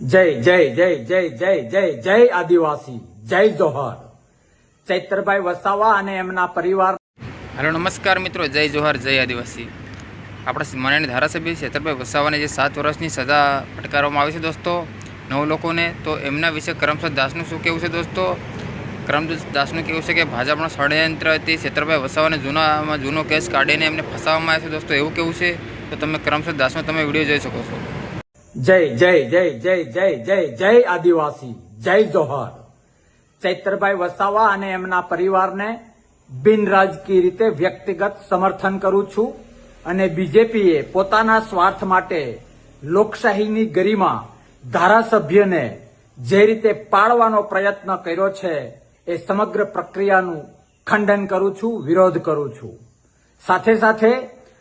જય જય જય જય જય જય જય આદિવાસી, જય જોહર. ચૈતરભાઈ વસાવા અને એમના પરિવાર. હેલો નમસ્કાર મિત્રો, જય જોહર, જય આદિવાસી. આપણા માનનીય ધારાસભ્ય ચૈતરભાઈ વસાવાને જે 7 વર્ષની સજા ફટકારવામાં આવી છે દોસ્તો 9 લોકોને, તો એમના વિશે કરમસદ દાસનું શું કહેવું છે દોસ્તો? કરમસદ દાસનું કહેવું છે કે ભાજપનો ષડયંત્રથી ચૈતરભાઈ વસાવાને જૂનો કેસ કાઢીને એમને ફસાવવામાં આવ્યા છે દોસ્તો, એવું કેવું છે. તો તમે કરમસદ દાસનો તમે વિડીયો જોઈ શકો છો. જય જય જય જય જય જય જય આદિવાસી, જય જોહર. ચૈતરભાઈ વસાવા અને એમના પરિવારને બિનરાજકીય રીતે વ્યક્તિગત સમર્થન કરું છું અને બીજેપીએ પોતાના સ્વાર્થ માટે લોકશાહીની ગરિમા ધારાસભ્યને જે રીતે પાડવાનો પ્રયત્ન કર્યો છે એ સમગ્ર પ્રક્રિયાનું ખંડન કરું છું, વિરોધ કરું છું. સાથે સાથે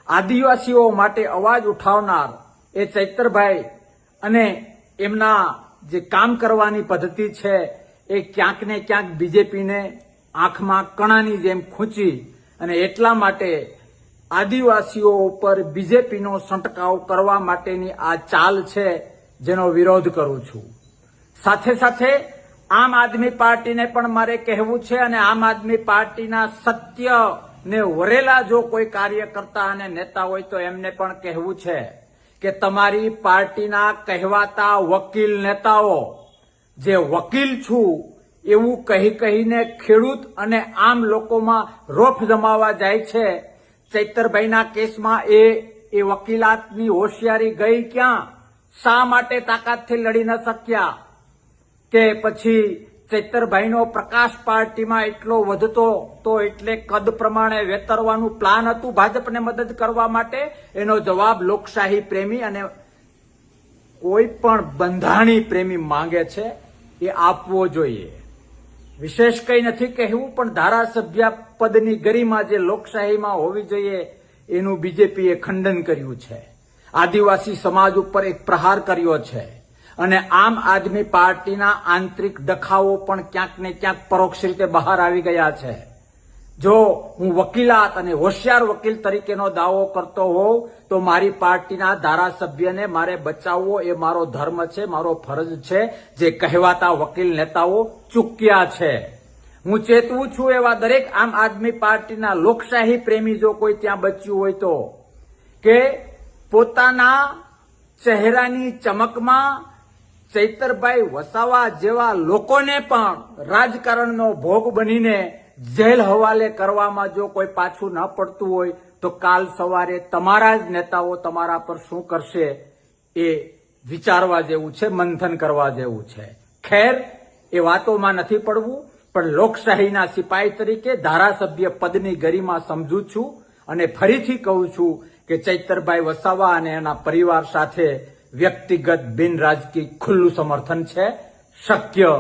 આદિવાસીઓ માટે અવાજ ઉઠાવનાર એ ચૈતરભાઈ અને એમના જે કામ કરવાની પદ્ધતિ છે એ ક્યાંક ને ક્યાંક બીજેપીને આંખમાં કણાની જેમ ખૂંચી અને એટલા માટે આદિવાસીઓ ઉપર બીજેપીનો છંટકાવ કરવા માટેની આ ચાલ છે જેનો વિરોધ કરું છું. સાથે સાથે આમ આદમી પાર્ટીને પણ મારે કહેવું છે અને આમ આદમી પાર્ટીના સત્ય ને વરેલા જો કોઈ કાર્યકર્તા અને નેતા હોય તો એમને પણ કહેવું છે કે તમારી પાર્ટીના કહેવાતા વકીલ નેતાઓ જે વકીલ છું એવું કહીને ખેડૂત અને આમ લોકોમાં રોફ જમાવવા જાય છે. ચૈતરભાઈના કેસમાં એ વકીલાતની હોશિયારી ગઈ ક્યાં? શા માટે તાકાતથી લડી ન શક્યા? કે પછી ચૈતરભાઈનો પ્રકાશ પાર્ટીમાં એટલો વધતો તો એટલે કદ પ્રમાણે વેતરવાનું પ્લાન હતું ભાજપને મદદ કરવા માટે? એનો જવાબ લોકશાહી પ્રેમી અને કોઈ પણ બંધારણી પ્રેમી માંગે છે એ આપવો જોઈએ. વિશેષ કંઈ નથી કહેવું, પણ ધારાસભ્ય પદની ગરિમા જે લોકશાહીમાં હોવી જોઈએ એનું બીજેપીએ ખંડન કર્યું છે. આદિવાસી સમાજ ઉપર એક પ્રહાર કર્યો છે અને આમ આદમી પાર્ટીના આંતરિક ડખાઓ પણ ક્યાંક ને ક્યાંક પરોક્ષ રીતે બહાર આવી ગયા છે. જો હું વકીલાત અને હોશિયાર વકીલ તરીકેનો દાવો કરતો હોઉં તો મારી પાર્ટીના ધારાસભ્યને મારે બચાવવો એ મારો ધર્મ છે, મારો ફરજ છે, જે કહેવાતા વકીલ નેતાઓ ચૂક્યા છે. હું ચેતવું છું એવા દરેક આમ આદમી પાર્ટીના લોકશાહી પ્રેમી જો કોઈ ત્યાં બચ્યું હોય તો કે પોતાના ચહેરાની ચમકમાં ચૈતરભાઈ વસાવા જેવા લોકોને પણ રાજકારણનો ભોગ બનીને જેલ હવાલે કરવામાં જો કોઈ પાછું ન પડતું હોય તો કાલ સવારે તમારા જ નેતાઓ તમારા પર શું કરશે એ વિચારવા જેવું છે, મંથન કરવા જેવું છે. ખેર, એ વાતોમાં નથી પડવું, પણ લોકશાહીના સિપાહી તરીકે ધારાસભ્ય પદની ગરિમા સમજું છું અને ફરીથી કહું છું કે ચૈતરભાઈ વસાવા અને એના પરિવાર સાથે વ્યક્તિગત બિન રાજકીય ખુલ્લું સમર્થન છે. શક્ય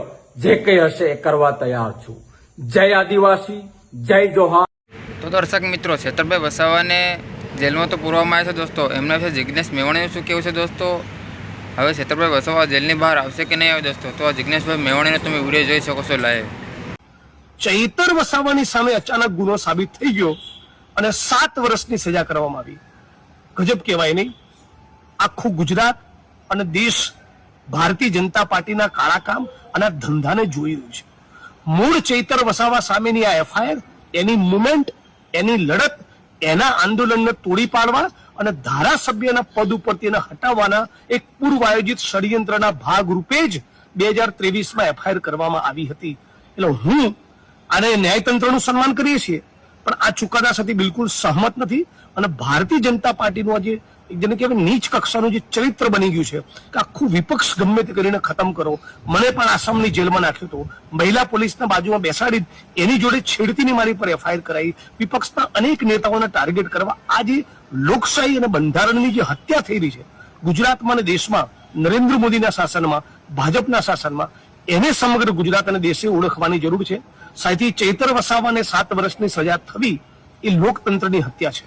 જે કંઈ હશે એ કરવા તૈયાર છું. જય આદિવાસી, જય જોહાર. તો દર્શક મિત્રો, ચૈતરભાઈ વસાવાને જેલમાં તો પૂરવામાં આવ્યા છે દોસ્તો, એમના વિશે જિજ્ઞેશ મેવાણીનું શું કહેવું છે દોસ્તો? હવે ચૈતરભાઈ વસાવા જેલની બહાર આવશે કે નહીં આવે દોસ્તો? તો આ જિજ્ઞેશભાઈ મેવાણીનો તમે વિડીયો જોઈ શકો છો લાઈવ. ચૈતર વસાવાની સામે અચાનક ગુનો સાબિત થઈ ગયો અને 7 વર્ષની સજા કરવામાં આવી. ગજબ કહેવાય નહીં? આખું ગુજરાત અને દેશ ભારતીય જનતા પાર્ટીના કાળા કામ અને ધંધાને જોઈ રહ્યું છે. મૂળ ચૈતર વસાવા સામેની આ એફઆઈઆર, એની મુવમેન્ટ, એની લડત, એના આંદોલનને તોડી પાડવા અને ધારાસભ્યના પદ ઉપર તેને હટાવવાના એક પૂર્વ આયોજિત ષડયંત્રના ભાગરૂપે જ 2023માં એફઆઈઆર કરવામાં આવી હતી. એટલે હું આને ન્યાયતંત્રનું સન્માન કરીએ છીએ, પણ આ ચુકાદા સાથે બિલકુલ સહમત નથી અને ભારતીય જનતા પાર્ટીનું આજે જેને કહેવાય નીચ કક્ષાનું જે ચરિત્ર બની ગયું છે કે આખું વિપક્ષ ગમે તે કરીને ખતમ કરો. મને પણ આસામની જેલમાં નાખ્યો હતો, મહિલા પોલીસના બાજુમાં બેસાડી એની જોડે છેડતીની મારી પર એફઆઈઆર કરાઈ, વિપક્ષના અનેક નેતાઓને ટાર્ગેટ કરવા. આ જે લોકશાહી અને બંધારણની જે હત્યા થઈ રહી છે ગુજરાતમાં અને દેશમાં નરેન્દ્ર મોદીના શાસનમાં, ભાજપના શાસનમાં, એને સમગ્ર ગુજરાત અને દેશે ઓળખવાની જરૂર છે. સાથી ચૈતર વસાવાને 7 વર્ષની સજા થવી એ લોકતંત્રની હત્યા છે.